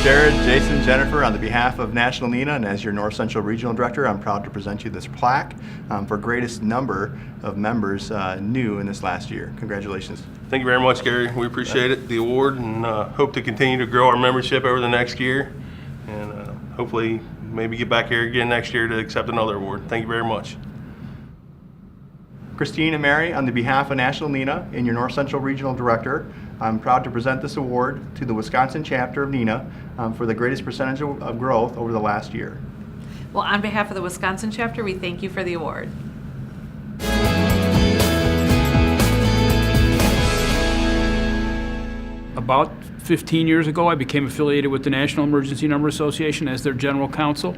Jared, Jason, Jennifer, on the behalf of National NENA and as your North Central Regional Director, I'm proud to present you this plaque for greatest number of members new in this last year. Congratulations. Thank you very much, Gary. We appreciate it, the award, and hope to continue to grow our membership over the next year, and hopefully maybe get back here again next year to accept another award. Thank you very much. Christine and Mary, on the behalf of National NENA and your North Central Regional Director, I'm proud to present this award to the Wisconsin chapter of NENA for the greatest percentage of growth over the last year. Well, on behalf of the Wisconsin chapter, we thank you for the award. About 15 years ago, I became affiliated with the National Emergency Number Association as their general counsel.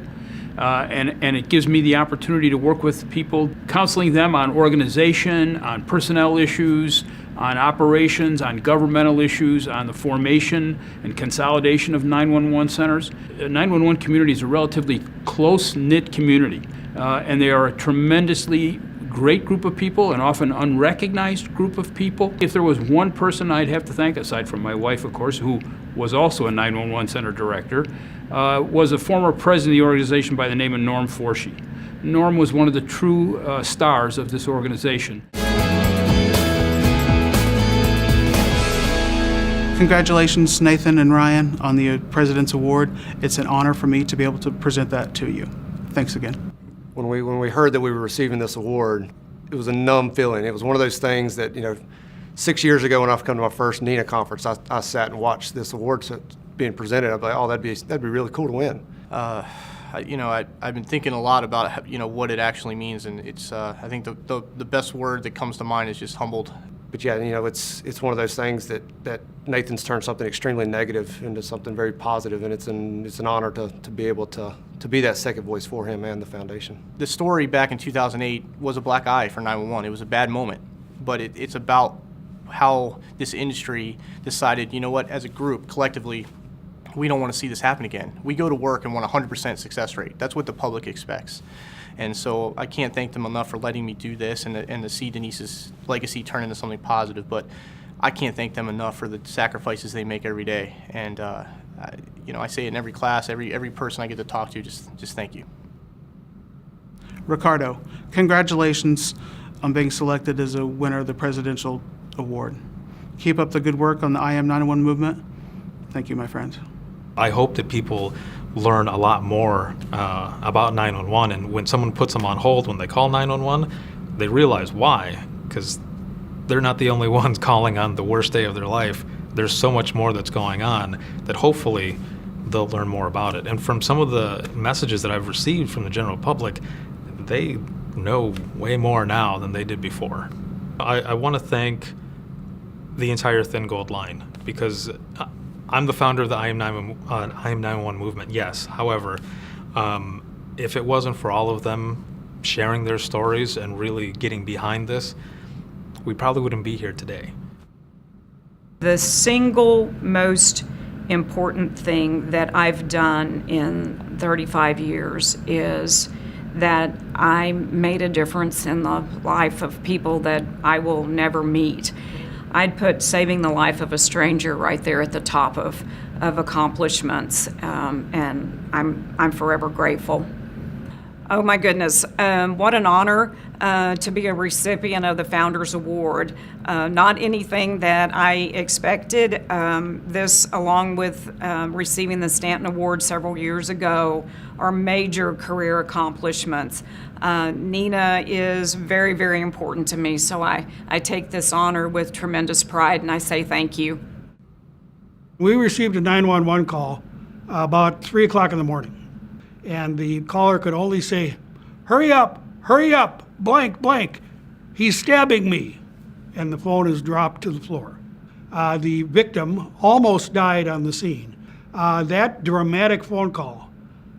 And it gives me the opportunity to work with people, counseling them on organization, on personnel issues, on operations, on governmental issues, on the formation and consolidation of 911 centers. 911 community is a relatively close-knit community, and they are a tremendously great group of people, an often unrecognized group of people. If there was one person I'd have to thank, aside from my wife, of course, who was also a 911 center director, was a former president of the organization by the name of Norm Forshee. Norm was one of the true stars of this organization. Congratulations, Nathan and Ryan, on the President's Award. It's an honor for me to be able to present that to you. Thanks again. When we heard that we were receiving this award, it was a numb feeling. It was one of those things that, 6 years ago when I've come to my first NENA conference, I sat and watched this award being presented. I'd be like, oh, that'd be really cool to win. I've been thinking a lot about what it actually means, and it's I think the best word that comes to mind is just humbled. But yeah, it's one of those things that Nathan's turned something extremely negative into something very positive, and it's an honor to be able to be that second voice for him and the foundation. The story back in 2008 was a black eye for 911. It was a bad moment, but it's about how this industry decided, as a group, collectively, we don't want to see this happen again. We go to work and want a 100% success rate. That's what the public expects. And so I can't thank them enough for letting me do this and to see Denise's legacy turn into something positive, but I can't thank them enough for the sacrifices they make every day. And I say it in every class, every person I get to talk to, just thank you. Ricardo, congratulations on being selected as a winner of the Presidential Award. Keep up the good work on the I Am 911 movement. Thank you, my friend. I hope that people learn a lot more about 911, and when someone puts them on hold when they call 911, they realize why, because they're not the only ones calling on the worst day of their life. There's so much more that's going on that hopefully they'll learn more about it. And from some of the messages that I've received from the general public, they know way more now than they did before. I want to thank the entire Thin Gold line, because I'm the founder of the I Am 911 movement, yes. However, if it wasn't for all of them sharing their stories and really getting behind this, we probably wouldn't be here today. The single most important thing that I've done in 35 years is that I made a difference in the life of people that I will never meet. I'd put saving the life of a stranger right there at the top of accomplishments, and I'm forever grateful. Oh my goodness, what an honor to be a recipient of the Founders Award. Not anything that I expected. This, along with receiving the Stanton Award several years ago, are major career accomplishments. NENA is very, very important to me, so I take this honor with tremendous pride, and I say thank you. We received a 911 call about 3 o'clock in the morning, and the caller could only say, hurry up, blank, blank, he's stabbing me. And the phone is dropped to the floor. The victim almost died on the scene. That dramatic phone call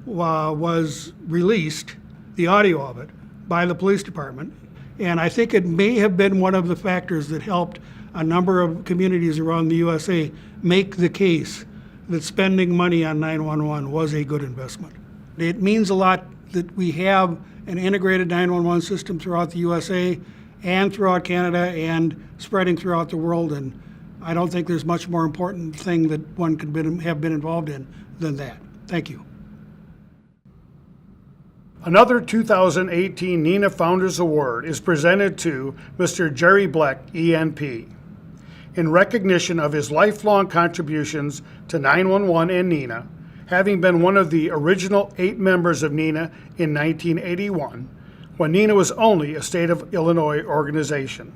was released, the audio of it, by the police department. And I think it may have been one of the factors that helped a number of communities around the USA make the case that spending money on 911 was a good investment. It means a lot that we have an integrated 911 system throughout the USA and throughout Canada and spreading throughout the world. And I don't think there's much more important thing that one could have been involved in than that. Thank you. Another 2018 NENA Founders Award is presented to Mr. Jerry Bleck, ENP, in recognition of his lifelong contributions to 911 and NENA, having been one of the original 8 members of NENA in 1981, when NENA was only a state of Illinois organization.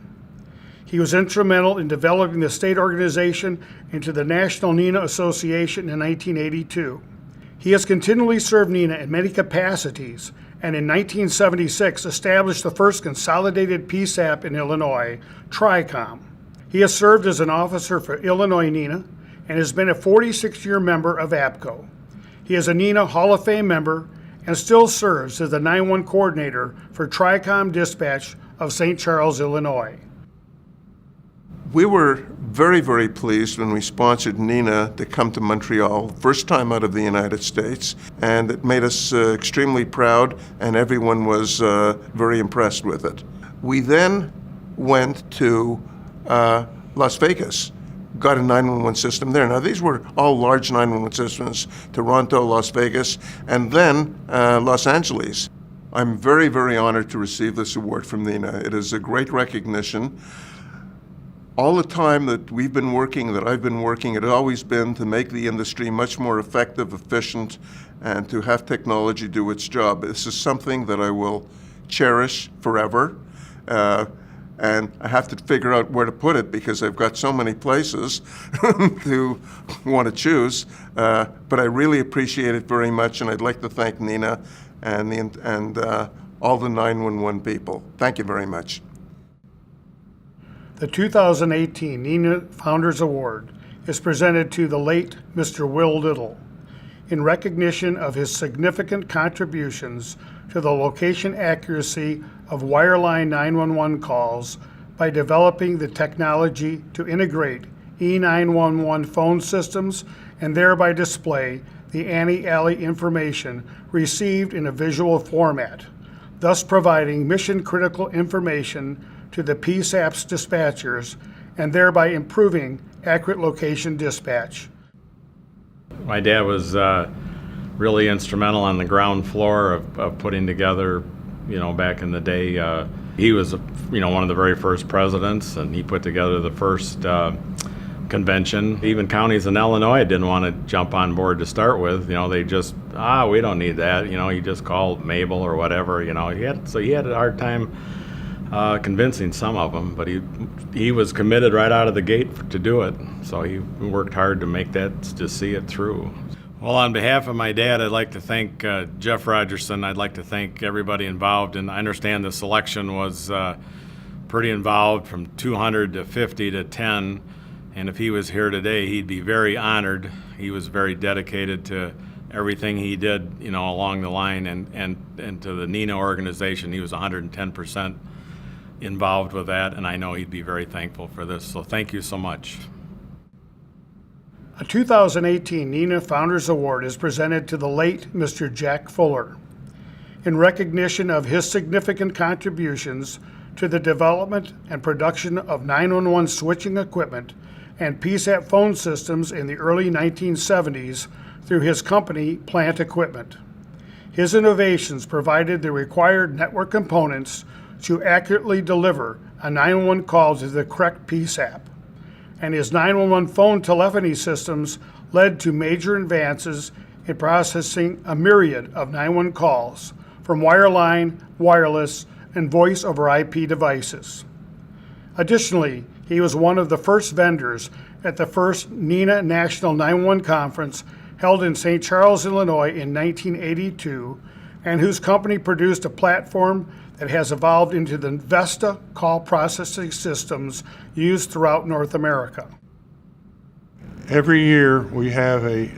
He was instrumental in developing the state organization into the National NENA Association in 1982. He has continually served NENA in many capacities, and in 1976 established the first consolidated PSAP in Illinois, TRICOM. He has served as an officer for Illinois NENA and has been a 46-year member of APCO. He is a NENA Hall of Fame member and still serves as the 911 coordinator for TRICOM Dispatch of St. Charles, Illinois. We were very, very pleased when we sponsored NENA to come to Montreal, first time out of the United States, and it made us extremely proud, and everyone was very impressed with it. We then went to Las Vegas, got a 911 system there. Now, these were all large 911 systems, Toronto, Las Vegas, and then Los Angeles. I'm very, very honored to receive this award from NENA. It is a great recognition. All the time that we've been working, that I've been working, it has always been to make the industry much more effective, efficient, and to have technology do its job. This is something that I will cherish forever. And I have to figure out where to put it because I've got so many places to want to choose. But I really appreciate it very much, and I'd like to thank NENA and all the 911 people. Thank you very much. The 2018 NENA Founders Award is presented to the late Mr. Will Little in recognition of his significant contributions to the location accuracy of wireline 911 calls by developing the technology to integrate E911 phone systems and thereby display the anti-alley information received in a visual format, thus providing mission-critical information to the PSAP's dispatchers and thereby improving accurate location dispatch. My dad was really instrumental on the ground floor of putting together, back in the day. He was, one of the very first presidents, and he put together the first convention. Even counties in Illinois didn't want to jump on board to start with. They just, we don't need that. He just called Mabel or whatever. He had a hard time convincing some of them, but he was committed right out of the gate to do it. So he worked hard to make that, to see it through. Well, on behalf of my dad, I'd like to thank Jeff Rogerson. I'd like to thank everybody involved, and I understand the selection was pretty involved, from 200 to 50 to 10, and if he was here today, he'd be very honored. He was very dedicated to everything he did, along the line, and to the NENA organization. He was 110% involved with that, and I know he'd be very thankful for this. So thank you so much. A 2018 NENA Founders Award is presented to the late Mr. Jack Fuller in recognition of his significant contributions to the development and production of 911 switching equipment and PSAP phone systems in the early 1970s through his company, Plant Equipment. His innovations provided the required network components to accurately deliver a 911 call to the correct PSAP, and his 911 phone telephony systems led to major advances in processing a myriad of 911 calls from wireline, wireless, and voice over IP devices. Additionally, he was one of the first vendors at the first NENA National 911 Conference held in St. Charles, Illinois in 1982, and whose company produced a platform that has evolved into the Vesta call processing systems used throughout North America. Every year we have a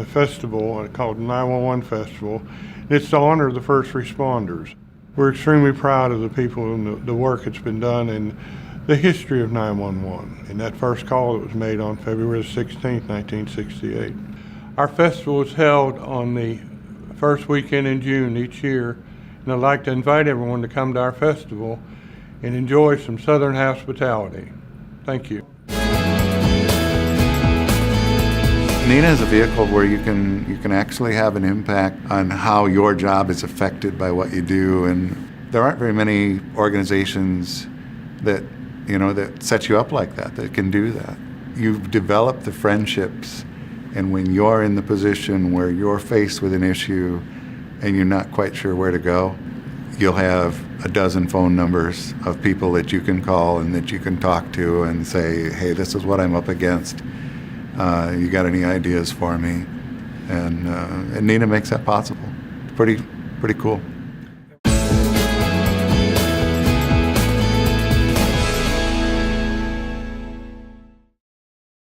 festival called 911 Festival. It's to honor the first responders. We're extremely proud of the people and the work that's been done in the history of 911 and that first call that was made on February 16, 1968. Our festival is held on the first weekend in June each year, and I'd like to invite everyone to come to our festival and enjoy some Southern hospitality. Thank you. Nina is a vehicle where you can actually have an impact on how your job is affected by what you do, and there aren't very many organizations that that set you up like that can do that. You've developed the friendships, and when you're in the position where you're faced with an issue and you're not quite sure where to go, you'll have a dozen phone numbers of people that you can call and that you can talk to and say, hey, this is what I'm up against. You got any ideas for me? And Nina makes that possible. Pretty cool.